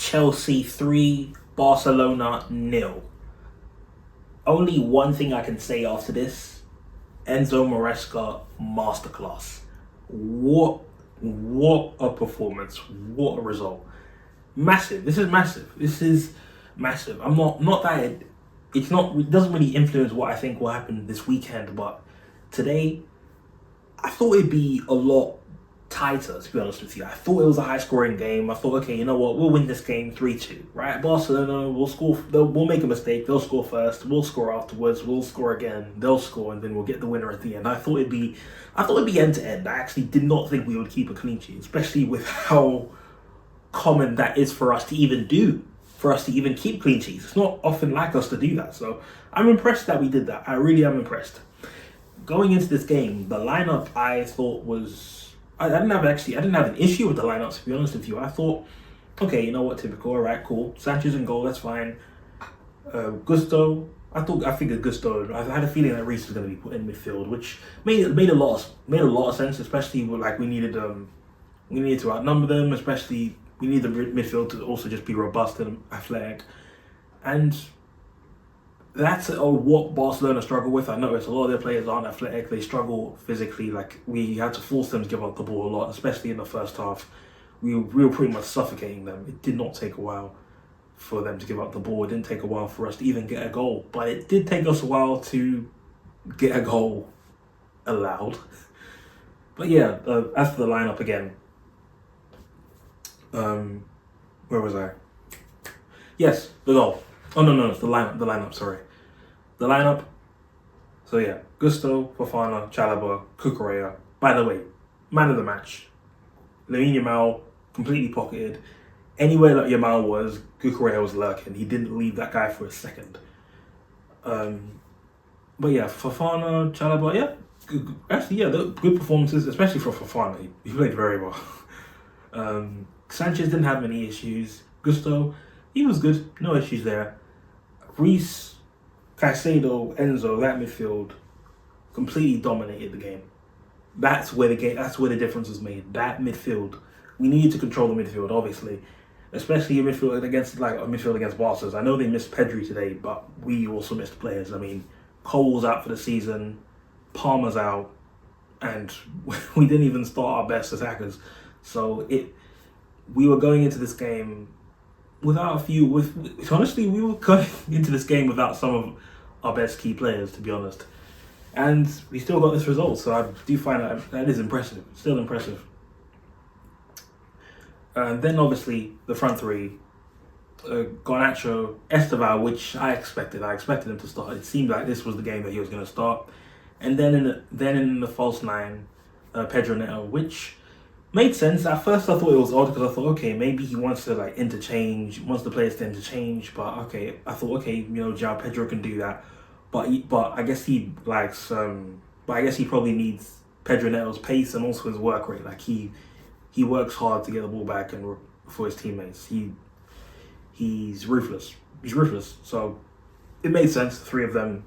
Chelsea 3, Barcelona 0. Only one thing I can say after this: Enzo Maresca masterclass. What a performance! What a result! Massive. This is massive. This is massive. I'm not that it doesn't really influence what I think will happen this weekend, but today I thought it'd be a lot tighter, to be honest with you. I thought it was a high scoring game. I thought, okay, you know what, we'll win this game 3-2, right? Barcelona will score, we'll make a mistake, they'll score first, we'll score afterwards, we'll score again, they'll score, and then we'll get the winner at the end. I thought it'd be end to end. I actually did not think we would keep a clean sheet, especially with how common that is for us to even do, for us to even keep clean sheets. It's not often like us to do that. So I'm impressed that we did that. I really am impressed. Going into this game, the lineup I thought was, I didn't have an issue with the lineup, to be honest with you. I thought, okay, you know what, typical, all right, cool. Sanchez in goal, that's fine. Gusto, I figured Gusto. I had a feeling that Reece was going to be put in midfield, which made a lot of sense, especially with, like, we needed to outnumber them, especially we need the midfield to also just be robust and athletic, and that's what Barcelona struggle with. I noticed a lot of their players aren't athletic. They struggle physically. Like, we had to force them to give up the ball a lot, especially in the first half. We were pretty much suffocating them. It did not take a while for them to give up the ball. It didn't take a while for us to even get a goal. But it did take us a while to get a goal allowed. But yeah, as for the lineup again, where was I? Yes, the goal. Oh, no, it's the lineup, sorry. The lineup, so yeah, Gusto, Fofana, Chalobah, Cucurella. By the way, man of the match. Lamine Yamal, completely pocketed. Anywhere that Yamal was, Cucurella was lurking. He didn't leave that guy for a second. But yeah, Fofana, Chalobah, yeah, good performances, especially for Fofana. He played very well. Sanchez didn't have many issues. Gusto, he was good, no issues there. Reece, Caicedo, Enzo, that midfield completely dominated the game. That's where the difference was made. That midfield, we needed to control the midfield, obviously, especially a midfield against Barca. I know they missed Pedri today, but we also missed players. I mean, Cole's out for the season, Palmer's out, and we didn't even start our best attackers. So we were going into this game without honestly, we were going into this game without some of our best key players, to be honest. And we still got this result, so I do find that is impressive. Still impressive. And then obviously the front three, Garnacho, Estevao, which I expected. I expected him to start. It seemed like this was the game that he was going to start. And then in the false nine, Pedro Neto, which made sense. At first I thought it was odd because I thought, okay, maybe he wants to wants the players to interchange. But okay, I thought, okay, you know, João Pedro can do that. But I guess he likes, but I guess he probably needs Pedro Neto's pace and also his work rate. Like he works hard to get the ball back and for his teammates. He's ruthless. He's ruthless. So it made sense. The three of them.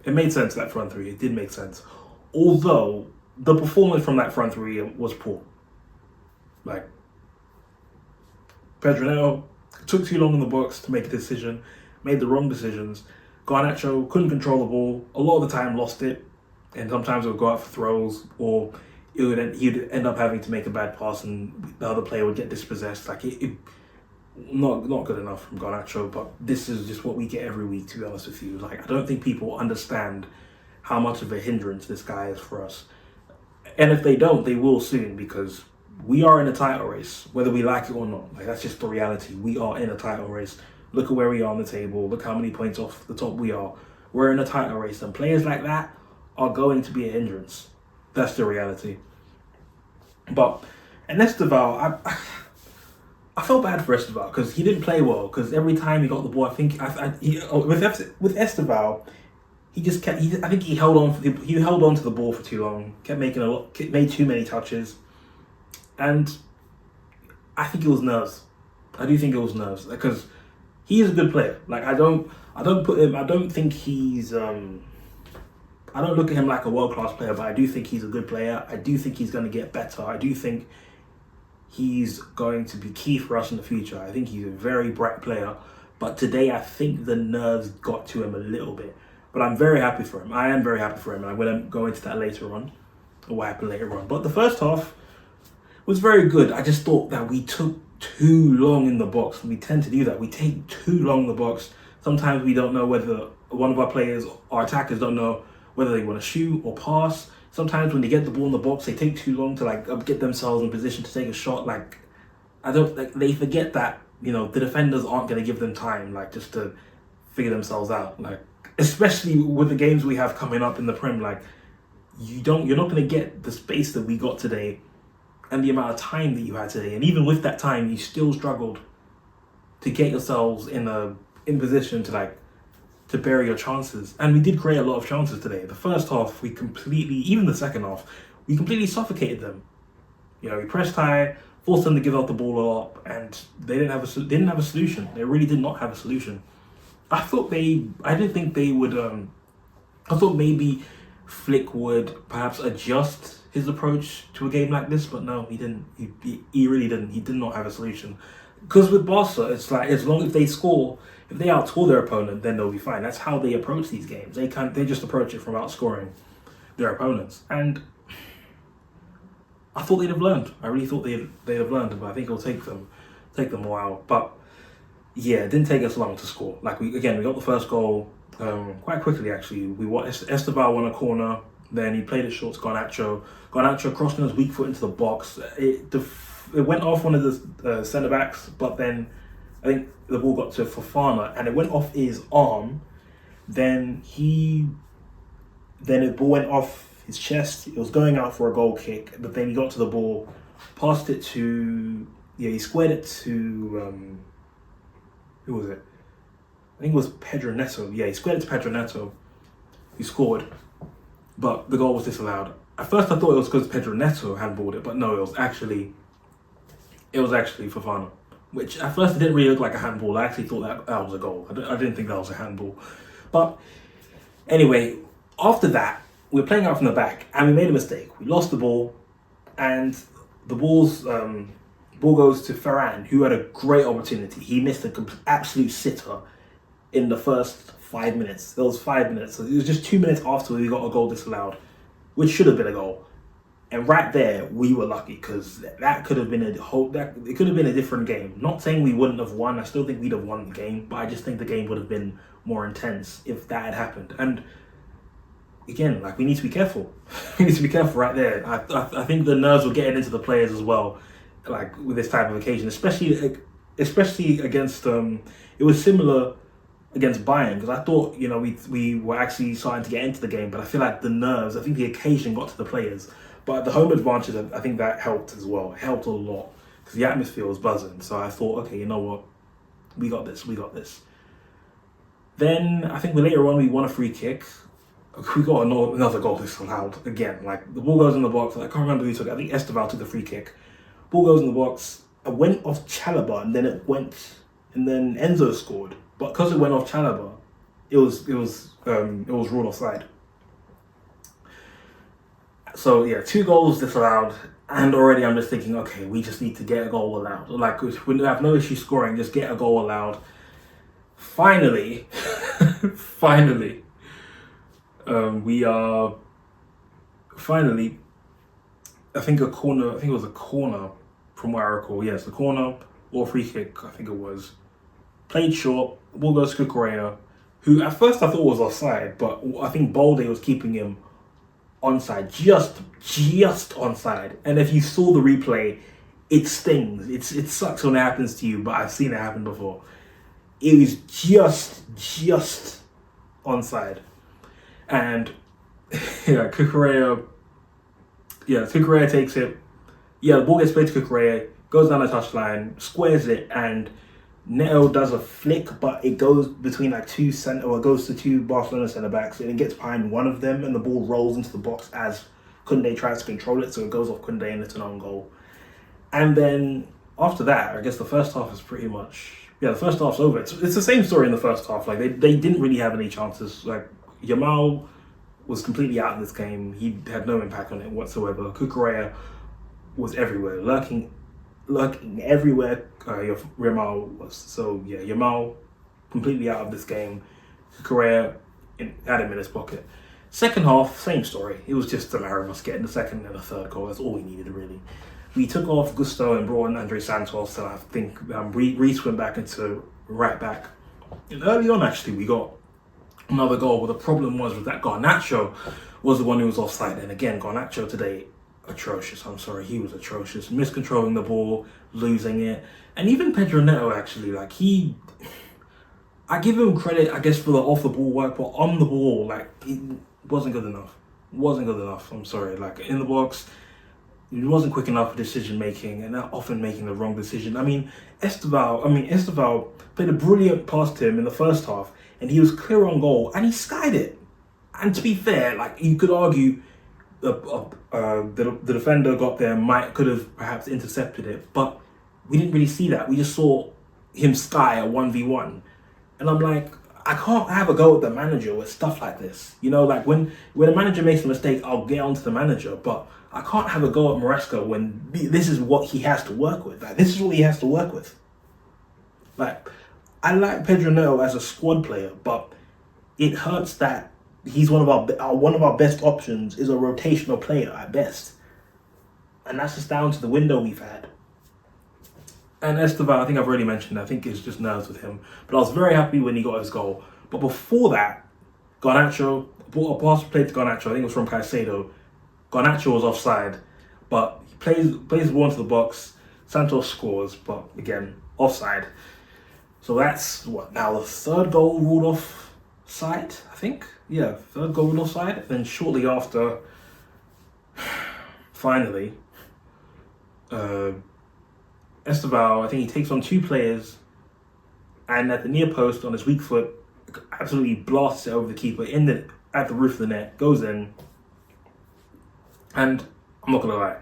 It made sense, that front three. It did make sense. Although the performance from that front three was poor. Like, Pedro Neto took too long in the box to make a decision, made the wrong decisions. Garnacho couldn't control the ball. A lot of the time lost it, and sometimes it would go out for throws, or he'd end up having to make a bad pass and the other player would get dispossessed. Like, not good enough from Garnacho, but this is just what we get every week, to be honest with you. Like, I don't think people understand how much of a hindrance this guy is for us. And if they don't, they will soon, because we are in a title race, whether we like it or not. Like, that's just the reality. We are in a title race. Look at where we are on the table. Look how many points off the top we are. We're in a title race, and players like that are going to be a hindrance. That's the reality. But, and Estevao, I felt bad for Estevao because he didn't play well. Because every time he got the ball, with Estevao, I think he held on to the ball for too long. Made too many touches. And I think it was nerves. I do think it was nerves, because he is a good player. Like, I don't think he's I don't look at him like a world-class player, but I do think he's a good player. I do think he's going to get better. I do think he's going to be key for us in the future. I think he's a very bright player, but today I think the nerves got to him a little bit. But I'm very happy for him. I am very happy for him, and I'm going to go into that later on, or what happened later on. But the first half was very good. I just thought that we took too long in the box. We tend to do that. We take too long in the box. Sometimes we don't know whether one of our players, our attackers, don't know whether they want to shoot or pass. Sometimes when they get the ball in the box, they take too long to like get themselves in position to take a shot. Like, they forget that, you know, the defenders aren't going to give them time, like, just to figure themselves out. Like, especially with the games we have coming up in the Prem, like, you're not going to get the space that we got today and the amount of time that you had today. And even with that time, you still struggled to get yourselves in position to bury your chances. And we did create a lot of chances today. The first half, even the second half, we completely suffocated them. You know, we pressed high, forced them to give out the ball a lot, and they didn't have a solution. They really did not have a solution. I didn't think they would. I thought maybe Flick would perhaps adjust his approach to a game like this, but no, he didn't. He really didn't. He did not have a solution. Because with Barca, it's like, as long as they score, if they outscore their opponent, then they'll be fine. That's how they approach these games. They just approach it from outscoring their opponents. And I thought they'd have learned. I really thought they'd have learned, but I think it'll take them a while. But yeah, it didn't take us long to score. Like, we got the first goal quite quickly, actually. Estevao won a corner, then he played it short to Garnacho. Garnacho crossed on his weak foot into the box. It went off one of the centre backs, but then I think the ball got to Fofana and it went off his arm. Then the ball went off his chest. It was going out for a goal kick, but then he got to the ball, passed it to he squared it to who was it? I think it was Pedro Neto. Yeah, he squared it to Pedro Neto, who scored, but the goal was disallowed. At first, I thought it was because Pedro Neto handballed it, but no, it was actually Fofana. Which at first it didn't really look like a handball. I actually thought that was a goal. I didn't think that was a handball. But anyway, after that, we were playing out from the back and we made a mistake. We lost the ball, and the ball goes to Ferran, who had a great opportunity. He missed an absolute sitter in the first 5 minutes. There was 5 minutes. So it was just 2 minutes after we got a goal disallowed, which should have been a goal. And right there, we were lucky, because that could have been it could have been a different game. Not saying we wouldn't have won. I still think we'd have won the game, but I just think the game would have been more intense if that had happened. And again, like, we need to be careful. We need to be careful right there. I think the nerves were getting into the players as well, like, with this type of occasion, especially against it was similar against Bayern, because I thought, you know, we were actually starting to get into the game, but I feel like the nerves, I think the occasion got to the players. But the home advantage, I think that helped as well. It helped a lot, because the atmosphere was buzzing. So I thought, okay, you know what? We got this. Then I think later on we won a free kick. We got another goal disallowed again. Like, the ball goes in the box. I can't remember who took it. I think Estevao took the free kick. Ball goes in the box. It went off Chalobah, and then Enzo scored. But because it went off Chalobah, it was ruled offside. So yeah, 2 goals disallowed, and already I'm just thinking, okay, we just need to get a goal allowed. Like, we have no issue scoring, just get a goal allowed. Finally, we are finally. I think it was a corner from what I recall. Yes, a corner or a free kick. I think it was played short. Ball goes to Cucurella, who at first I thought was offside, but I think Balde was keeping him onside, just onside. And if you saw the replay, it stings. It sucks when it happens to you, but I've seen it happen before. It was just onside. And Cucurella takes it. The ball gets played to Cucurella, goes down the touchline, squares it, and Neto does a flick, but it goes between it goes to 2 Barcelona centre backs, and it gets behind one of them, and the ball rolls into the box as Koundé tries to control it, so it goes off Koundé and it's an own goal. And then after that, I guess the first half is pretty much the first half's over. It's the same story in the first half. Like, they didn't really have any chances. Like, Yamal was completely out in this game. He had no impact on it whatsoever. Cucurella was everywhere, lurking looking everywhere. Yamal was. So yeah, Yamal completely out of this game. Correa had him in his pocket. Second half, same story. It was just us getting the second and the third goal. That's all we needed, really. We took off Gusto and brought in Andre Santos. So I think Reece went back into right back. And early on, actually, we got another goal. But the problem was that Garnacho was the one who was offside. And again, Garnacho today, atrocious. I'm sorry, he was atrocious. Miscontrolling the ball, losing it. And even Pedro Neto, actually, like I give him credit, I guess, for the off the ball work, but on the ball, like, it wasn't good enough. Wasn't good enough. I'm sorry. Like, in the box, it wasn't quick enough for decision making, and often making the wrong decision. Estevao played a brilliant pass to him in the first half, and he was clear on goal, and he skied it. And to be fair, like, you could argue the defender got there, could have perhaps intercepted it, but we didn't really see that. We just saw him sky a 1v1. And I'm like, I can't have a go at the manager with stuff like this. You know, like when a manager makes a mistake, I'll get onto the manager. But I can't have a go at MARESCA when this is what he has to work with. Like, this is what he has to work with. Like, I like Pedro Neto as a squad player, but it hurts that he's one of our best options is a rotational player at best. And that's just down to the window we've had. And Estevao, I think I've already mentioned, I think it's just nerves with him. But I was very happy when he got his goal. But before that, Garnacho, a pass played to Garnacho, I think it was from Caicedo. Garnacho was offside, but he plays the ball into the box. Santos scores, but again, offside. So that's now the third goal ruled offside, I think. Yeah, third goal ruled offside. Then shortly after, finally, Estevao, I think he takes on two players, and at the near post on his weak foot, absolutely blasts it over the keeper at the roof of the net, goes in. And I'm not gonna lie,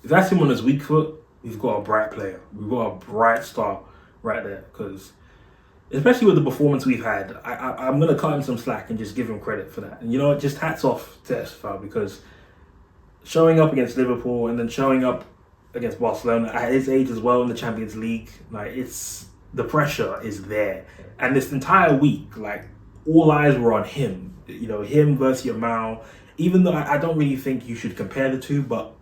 if that's him on his weak foot, we've got a bright player. We've got a bright star right there. Because especially with the performance we've had, I'm gonna cut him some slack and just give him credit for that. And you know what? Just hats off to Estevao, because showing up against Liverpool and then showing up against Barcelona at his age as well in the Champions League, like, the pressure is there. And this entire week, like, all eyes were on him. You know, him versus Yamal. Even though I don't really think you should compare the two, but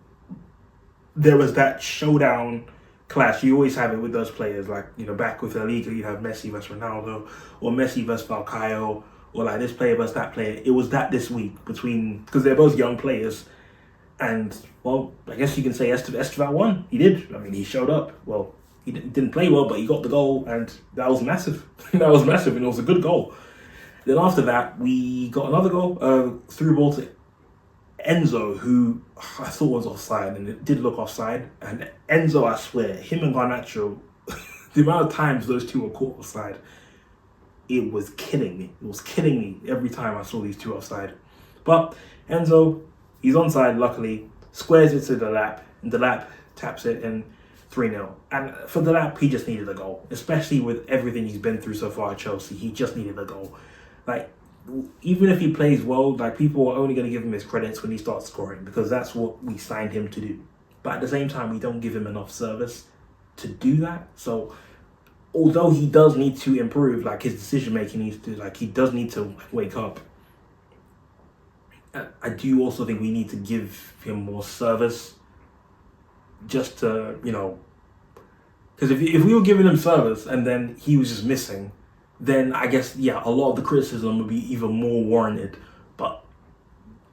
there was that showdown clash. You always have it with those players. Like, you know, back with La Liga, you have Messi versus Ronaldo, or Messi versus Falcao, or like this player versus that player. It was that this week because they're both young players. And, well, I guess you can say Estevao won. He did. I mean, he showed up. Well, he didn't play well, but he got the goal, and that was massive. That was massive, and it was a good goal. Then after that, we got another goal, through ball to Enzo, who I thought was offside, and it did look offside. And Enzo, I swear, him and Garnacho, the amount of times those two were caught offside, it was killing me. It was killing me every time I saw these two offside. But Enzo, he's onside, luckily, squares it to the lap, and the lap taps it in 3-0. And for the lap, he just needed a goal, especially with everything he's been through so far at Chelsea. He just needed a goal. Like, even if he plays well, like, people are only going to give him his credits when he starts scoring, because that's what we signed him to do. But at the same time, we don't give him enough service to do that. So, although he does need to improve, like, his decision making needs to, like, he does need to wake up. I do also think we need to give him more service, just to, you know, because if we were giving him service and then he was just missing, then I guess, yeah, a lot of the criticism would be even more warranted. But,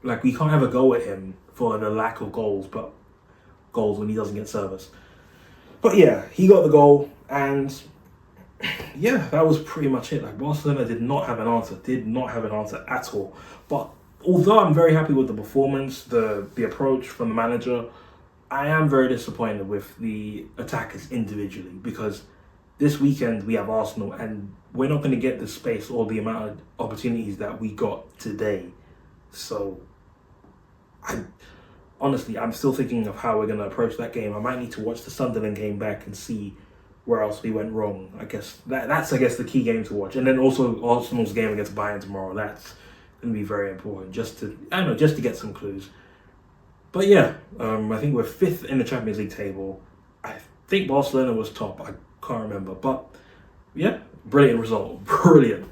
like, we can't have a go at him for the lack of goals when he doesn't get service. But yeah, he got the goal, and yeah, that was pretty much it. Like, Barcelona did not have an answer at all. But although I'm very happy with the performance, the approach from the manager, I am very disappointed with the attackers individually, because this weekend we have Arsenal, and we're not going to get the space or the amount of opportunities that we got today. So, I'm still thinking of how we're going to approach that game. I might need to watch the Sunderland game back and see where else we went wrong. I guess that's the key game to watch. And then also Arsenal's game against Bayern tomorrow. That's going to be very important, just to get some clues. But yeah, I think we're 5th in the Champions League table. I think Barcelona was top. I can't remember, but yeah, brilliant result. Brilliant.